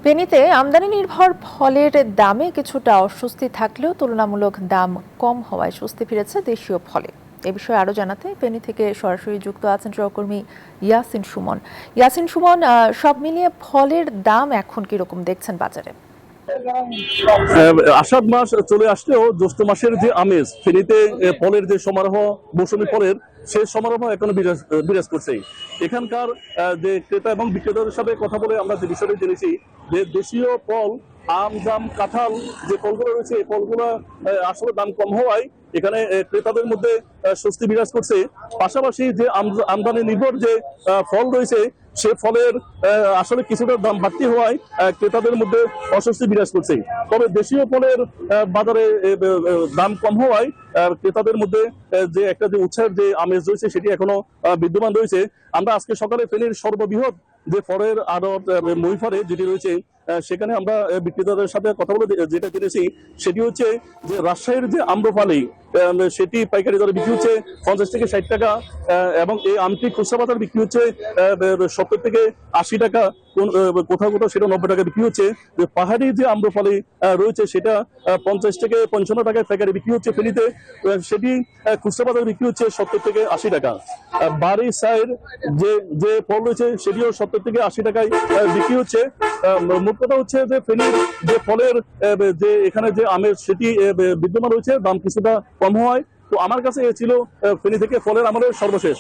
ফেনীতে আমদানি নির্ভর ফলের দামে কিছুটা অস্বস্তি থাকলেও তুলনামূলক দাম কম হওয়ায় স্বস্তি ফিরেছে দেশীয় ফলে। এ বিষয়ে আরো জানাতে ফেনী থেকে সরাসরি যুক্ত আছেন সহকর্মী ইয়াসিন সুমন। সব মিলিয়ে ফলের দাম এখন কিরকম দেখছেন বাজারে? আষাঢ় মাস চলে আসলেও জ্যৈষ্ঠ মাসের যে আমেজ ফেনীতে ফলের যে সমারোহ, মৌসুমী ফলের সেই সমারোহ এখনো বিরাজ করছে। এখানকার যে ক্রেতা এবং বিক্রেতাদের সাথে কথা বলে আমরা যে বিষয়টি জেনেছি যে দেশীয় ফল আম, জাম, কাঁঠাল যে ফলগুলো রয়েছে এই ফলগুলো আসলে দাম কম হওয়ায় এখানে ক্রেতাদের মধ্যে স্বস্তি বিরাজ করছে। পাশাপাশি যে আমদানি নির্ভর যে ফল রয়েছে সে ফলের আসলে কিছুটা দাম বাড়তি হওয়ায় ক্রেতাদের মধ্যে অস্বস্তি বিরাজ করছে। তবে দেশীয় ফলের বাজারে দাম কম হওয়ায় ক্রেতাদের মধ্যে যে একটা যে উৎসাহের যে আমেজ রয়েছে সেটি এখনো বিদ্যমান রয়েছে। আমরা আজকে সকালে ফেনীর সর্ববৃহৎ যে ফলের আড়ত মহিফারে যেটি রয়েছে সেখানে আমরা বিক্রেতাদের সাথে কথা বলে যেটা জেনেছি সেটি হচ্ছে যে রাজশাহীর যে আম্রপালি সেটি পাইকারি দরে বিক্রি হচ্ছে 50 থেকে 60 টাকা এবং এই আমটি খুচরা বাজার বিক্রি হচ্ছে 70 থেকে 80 টাকা, কোথাও কোথাও সেটা 90 টাকা বিক্রি হচ্ছে। পাহাড়ি যে আম্রপালি রয়েছে সেটা 50 থেকে 55 টাকায় পাইকারি বিক্রি হচ্ছে ফেনীতে, সেটি খুচরা বাজারে বিক্রি হচ্ছে 70 থেকে 80 টাকা। বাড়ি সাইড যে যে ফল রয়েছে সেটিও 70 থেকে 80 টাকায় বিক্রি হচ্ছে। মোট কথা হচ্ছে যে ফেনীর যে ফলের যে এখানে যে আমের সেটি বিদ্যমান রয়েছে, দাম কিছুটা কম হওয়ায়। তো আমার কাছে এ ছিল ফেনী থেকে ফলের আমলের সর্বশেষ।